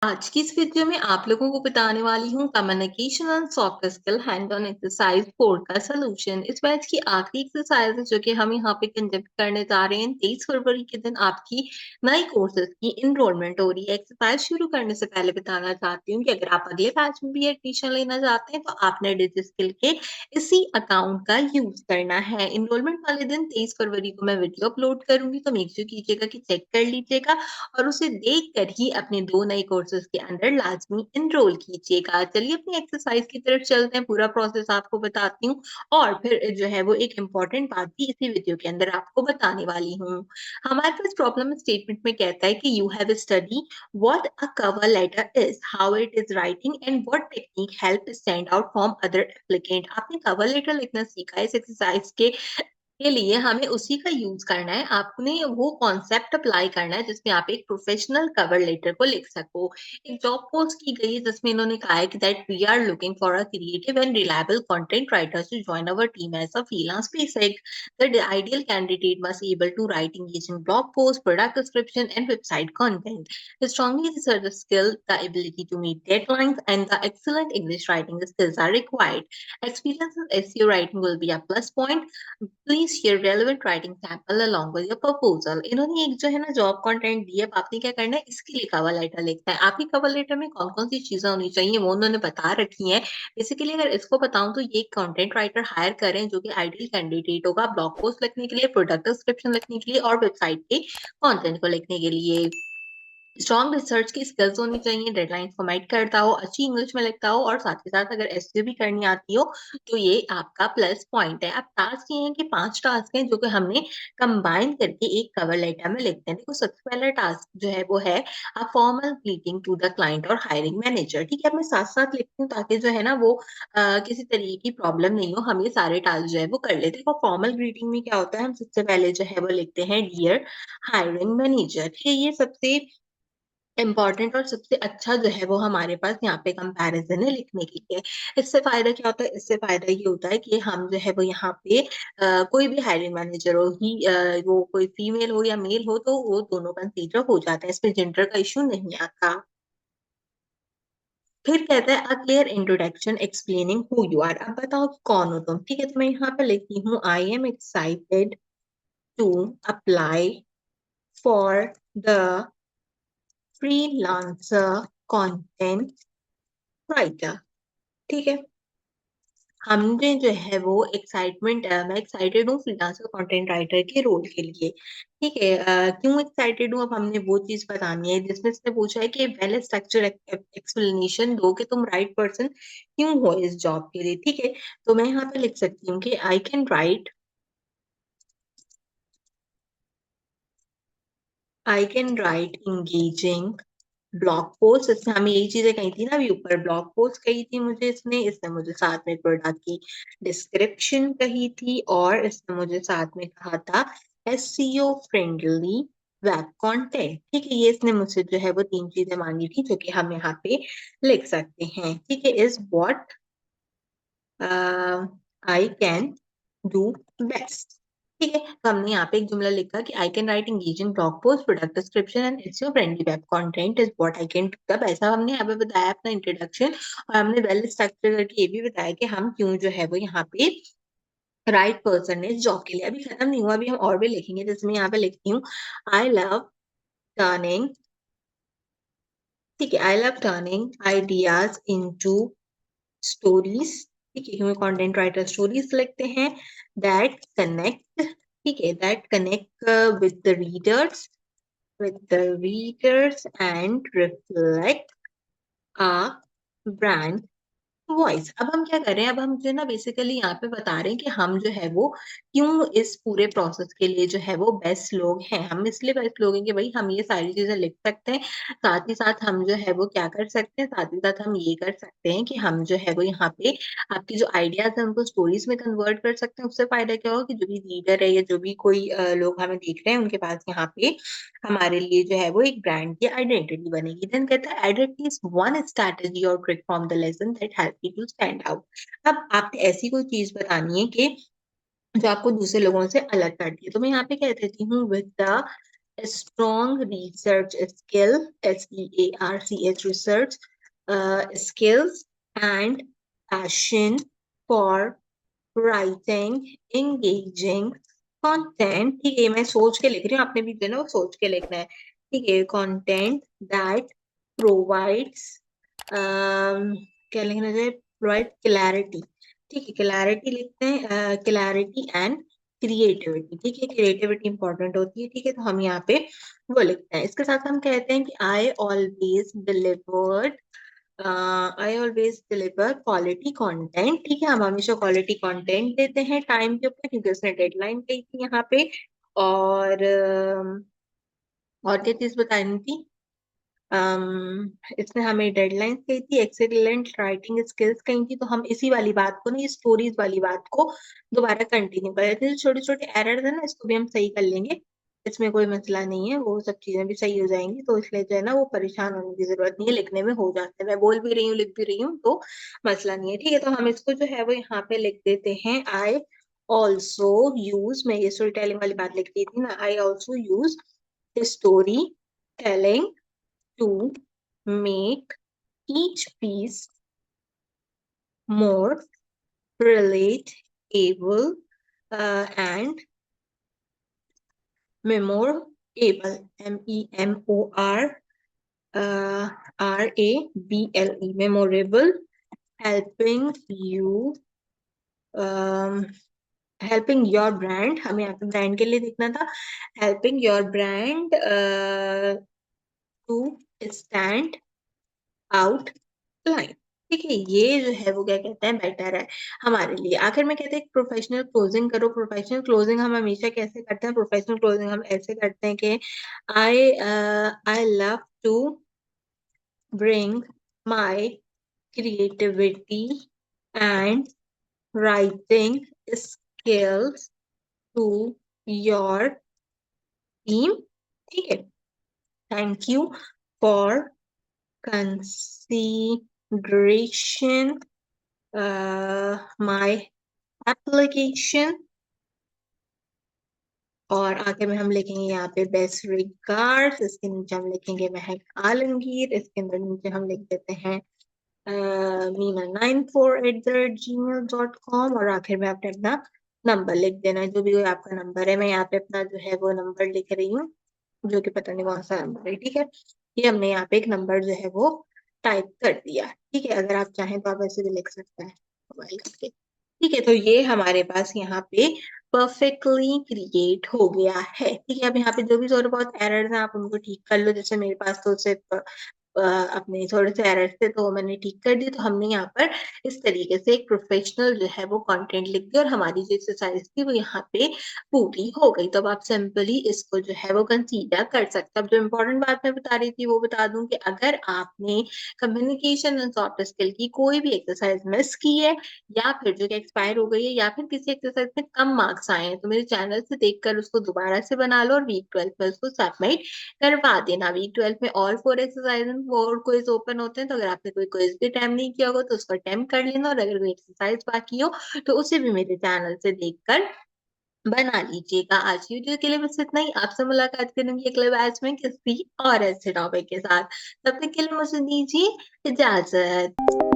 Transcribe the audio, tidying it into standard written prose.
आज की इस वीडियो में आप लोगों को बताने वाली हूँ communication and soft skill hand on exercise 4 का सलूशन। इस बैच की आखिरी एक्सरसाइज है जो कि हम यहाँ पे कंडक्ट करने जा रहे हैं। 23 फरवरी के दिन आपकी नई कोर्सेज की इनरोलमेंट हो रही है। एक्सरसाइज शुरू करने से पहले बताना चाहती हूँ कि अगर आप अगले बैच में भी एडमिशन लेना चाहते हैं तो आपने डिजिटल स्किल के इसी अकाउंट का यूज करना है। इनरोलमेंट वाले दिन 23 फरवरी को मैं वीडियो अपलोड करूंगी, तो मेक श्योर कीजिएगा कि चेक कर लीजिएगा और उसे देखकर ही अपने 2 नए कोर्सेज़ के अंदर लाज़मी एनरोल कीजिएगा। चलिए अपनी एक्सरसाइज़ की तरफ चलते हैं, पूरा प्रोसेस आपको बताती हूँ और फिर जो है वो एक इम्पोर्टेंट बात भी इसी वीडियो के अंदर आपको बताने वाली हूँ। हमारे पास प्रॉब्लम स्टेटमेंट में कहता है कि you have study what a cover letter is, how it is writing and what technique help stand out from other applicant. आपने कवर लेटर लिखना सीखा है इस एक्सरसाइज़ के लिए हमें उसी का यूज करना है। आपने वो कॉन्सेप्ट अप्लाई करना है जिसमें आप एक प्रोफेशनल कवर लेटर को लिख सको। एक जॉब पोस्ट की गई है जिसमें इन्होंने कहा है कि that we are looking for a creative and reliable content writers to join our team as a freelance basic. The ideal candidate must able to write engaging blog post, product description and website content. Strongly research skill, the ability to meet deadlines and the excellent English writing skills are required. Experience in SEO writing will be a plus point. Please share relevant writing sample along with your proposal. इन्होंने एक जो है ना job content दिया, अब आपने क्या करना है, इसके लिए कवर लेटर लिखना है। आपकी कवर लेटर में कौन कौन सी चीजें होनी चाहिए वो उन्होंने बता रखी है। बेसिकली अगर इसको बताऊं तो ये कंटेंट राइटर हायर करें जो कि आइडियल कैंडिडेट होगा ब्लॉग पोस्ट लिखने के लिए, प्रोडक्ट डिस्क्रिप्शन लिखने के लिए और वेबसाइट के कंटेंट को लिखने के लिए। स्ट्रॉन्ग रिसर्च की स्किल्स होनी चाहिए, डेडलाइंस को मेट करता हो, अच्छी इंग्लिश में लिखता हो और साथ ही साथ अगर एसईओ भी करनी आती हो तो ये आपका प्लस पॉइंट है। अब टास्क ये है कि 5 टास्क हैं जो कि हमने कंबाइन करके एक कवर लेटर में लिखते हैं। देखो सबसे पहला टास्क जो है वो है a formal greeting to the client और हायरिंग मैनेजर। ठीक है, मैं साथ-साथ लिखती हूँ ताकि जो है ना वो किसी तरीके की प्रॉब्लम नहीं हो, हम ये सारे टास्क जो है वो कर लेते हैं। देखो फॉर्मल ग्रीटिंग में क्या होता है, हम सबसे पहले जो है वो लिखते हैं डियर हायरिंग मैनेजर। ठीक है, ये सबसे इम्पोर्टेंट और सबसे अच्छा जो है वो हमारे पास यहाँ पे कंपैरिजन है लिखने के लिए। इससे फ़ायदा क्या होता है? इससे फ़ायदा ये होता है कि हम जो है वो यहाँ पे कोई भी हायरिंग मैनेजर हो वो कोई फीमेल हो या मेल हो तो वो दोनों कंसीडर हो जाते हैं, इसमें जेंडर का इश्यू नहीं आता। फिर कहता है a clear introduction explaining who you are. अब बताओ कि कौन हो तुम? ठीक है, तो मैं यहाँ पे लिखती हूँ I am excited to apply for the freelancer content writer. ठीक है, हमने जो है वो मैं एक्साइटेड हूँ फ्रीलांसर कंटेंट राइटर के रोल के लिए। ठीक है, क्यों एक्साइटेड हूँ अब हमने वो चीज बतानी है जिसमें इसने पूछा है कि वेल स्ट्रक्चर एक्सप्लेनेशन दो कि तुम राइट पर्सन क्यों हो इस जॉब के लिए। ठीक है, तो मैं यहाँ पे लिख सकती हूँ कि I can write engaging blog post. इसने हमें यही चीजें कही थी ना, अभी ऊपर ब्लॉग पोस्ट कही थी मुझे, इसने मुझे साथ में प्रोडक्ट की डिस्क्रिप्शन कही थी और इसने मुझे साथ में कहा था एसईओ फ्रेंडली वेब कंटेंट। ठीक है, ये इसने मुझसे जो है वो 3 चीजें मांगी थी जो कि हम यहाँ पे लिख सकते हैं। ठीक है, is what I can do best. ठीक है, तो हमने यहाँ पे एक जुमला लिखा कि I can write engaging blog post, product description and SEO friendly web content is what I can do. तब ऐसा हमने यहाँ पे बताया अपना इंट्रोडक्शन और हमने वेल स्ट्रक्चर करके ये भी बताया कि हम क्यों जो है वो यहाँ पे राइट पर्सन है इस जॉब के लिए। अभी खत्म नहीं हुआ, अभी हम और भी लिखेंगे। जैसे मैं यहाँ पे लिखती हूँ आई लव टर्निंग। ठीक है, I love turning ideas into stories. ठीक है, क्योंकि कंटेंट राइटर स्टोरीज लिखते हैं दैट कनेक्ट। ठीक है, that connect with the readers and reflect a brand voice. अब हम क्या कर रहे हैं, अब हम जो है ना बेसिकली यहाँ पे बता रहे हैं कि हम जो है वो क्यों इस पूरे प्रोसेस के लिए जो है वो बेस्ट लोग हैं। हम इसलिए बेस्ट लोग हैं कि भाई हम ये सारी चीजें लिख सकते हैं, साथ ही साथ हम जो है वो क्या कर सकते हैं, साथ ही साथ हम ये कर सकते हैं कि हम जो है वो यहाँ पे आपकी जो आइडियाज है उनको स्टोरीज में कन्वर्ट कर सकते हैं। उससे फायदा क्या होगा कि जो भी रीडर है या जो भी कोई लोग हमें देख रहे हैं उनके पास यहाँ पे हमारे लिए जो है वो एक ब्रांड की आइडेंटिटी बनेगी। देन कहता है आइडेंटिटी इज वन स्ट्रैटेजी और trick from the lesson that help you to stand out. अब आपने ऐसी कोई चीज बतानी है कि जो आपको दूसरे लोगों से अलग करती है। तो मैं यहाँ पे कह देती हूँ with the strong research skill, SEARCH research skills and passion for writing engaging content। ठीक है, मैं सोच के लिख रही हूँ, आपने भी जो है ना वो सोच के लिखना है। ठीक है, content that provides क्या लिखना चाहिए, provide clarity। ठीक है, क्लैरिटी लिखते हैं, क्लैरिटी एंड क्रिएटिविटी। ठीक है, क्रिएटिविटी इंपॉर्टेंट होती है। ठीक है, तो हम यहाँ पे वो लिखते हैं। इसके साथ हम कहते हैं कि I always deliver quality content. ठीक है, हम हमेशा क्वालिटी कंटेंट देते हैं टाइम के ऊपर, क्योंकि उसने डेडलाइन दी थी यहाँ पे। और और क्या चीज बतानी थी, इसने हमें डेडलाइन कही थी, एक्सीलेंट राइटिंग स्किल्स कही थी। तो हम इसी वाली बात को ना, ये स्टोरीज वाली बात को दोबारा कंटिन्यू कर देते हैं। छोटे छोटे एरर है ना, इसको भी हम सही कर लेंगे, इसमें कोई मसला नहीं है, वो सब चीजें भी सही हो जाएंगी। तो इसलिए जो है ना वो परेशान होने की जरूरत नहीं है, लिखने में हो जाते हैं। मैं बोल भी रही हूँ, लिख भी रही हूँ, तो मसला नहीं है। ठीक है, तो हम इसको जो है वो यहाँ पे लिख देते हैं। आई ऑल्सो यूज, मैं ये स्टोरी टेलिंग वाली बात लिख दी थी ना, I also use story telling to make each piece more relatable and memorable. Memorable, memorable, helping you, um, helping your brand। हमें यहाँ पे ब्रांड के लिए लिखना था, helping your brand to stand out line. ठीक है, ये जो है वो क्या कहते हैं, बेटर है हमारे लिए। आखिर में कहते हैं प्रोफेशनल क्लोजिंग करो। प्रोफेशनल क्लोजिंग हम हमेशा कैसे करते हैं, प्रोफेशनल क्लोजिंग हम ऐसे करते हैं कि I love to bring my creativity and writing skills to your team. ठीक है, thank you for consideration my application। और आगे में हम लिखेंगे यहाँ पे बेस्ट रिगार्ड्स, इसके नीचे हम लिखेंगे महक आलमगीर, इसके अंदर नीचे हम लिख देते हैं meena94@gmail.com। और आखिर में आपने अपना नंबर लिख देना है, जो भी कोई आपका नंबर है। मैं यहाँ पे अपना जो है वो नंबर लिख रही हूँ, जो कि पता नहीं कौन सा नंबर है। ठीक है, ये हमने यहाँ पे एक नंबर जो है वो टाइप कर दिया। ठीक है, अगर आप चाहें तो आप ऐसे भी लिख सकते हैं मोबाइल करके। ठीक है, तो ये हमारे पास यहाँ पे परफेक्टली क्रिएट हो गया है। ठीक है, अब यहाँ पे जो भी थोड़े बहुत एरर्स हैं आप उनको ठीक कर लो। जैसे मेरे पास तो सिर्फ अपने थोड़े से एरर्स थे, तो मैंने ठीक कर दिए। तो हमने यहाँ पर इस तरीके से एक प्रोफेशनल जो है वो कंटेंट लिख दिया, और हमारी जो एक्सरसाइज थी वो यहाँ पे पूरी हो गई। तो अब आप सिंपली इसको जो है वो कंसीडर कर सकते हैं। अब जो इम्पोर्टेंट बात मैं बता रही थी वो बता दूं कि अगर आपने कम्युनिकेशन एंड सॉफ्ट स्किल की कोई भी एक्सरसाइज मिस की है, या फिर जो कि एक्सपायर हो गई है, या फिर किसी एक्सरसाइज में कम मार्क्स आए हैं, तो मेरे चैनल से देखकर उसको दोबारा से बना लो और वीक 12 में उसको सबमिट करवा देना। वीक 12 में और 4 एक्सरसाइज एंड 4 क्विज ओपन होते हैं, तो अगर आपने कोई क्विज भी अटेम्प्ट नहीं किया होगा तो उसको अटेम्प्ट कर लेना। और अगर कोई एक्सरसाइज बाकी हो तो उसे भी मेरे चैनल से देखकर बना लीजिएगा। आज की वीडियो के लिए बस इतना ही। आपसे मुलाकात करूंगी अगले बैच में किसी और ऐसे टॉपिक के साथ। तब तक के लिए मुझे दीजिए इजाजत।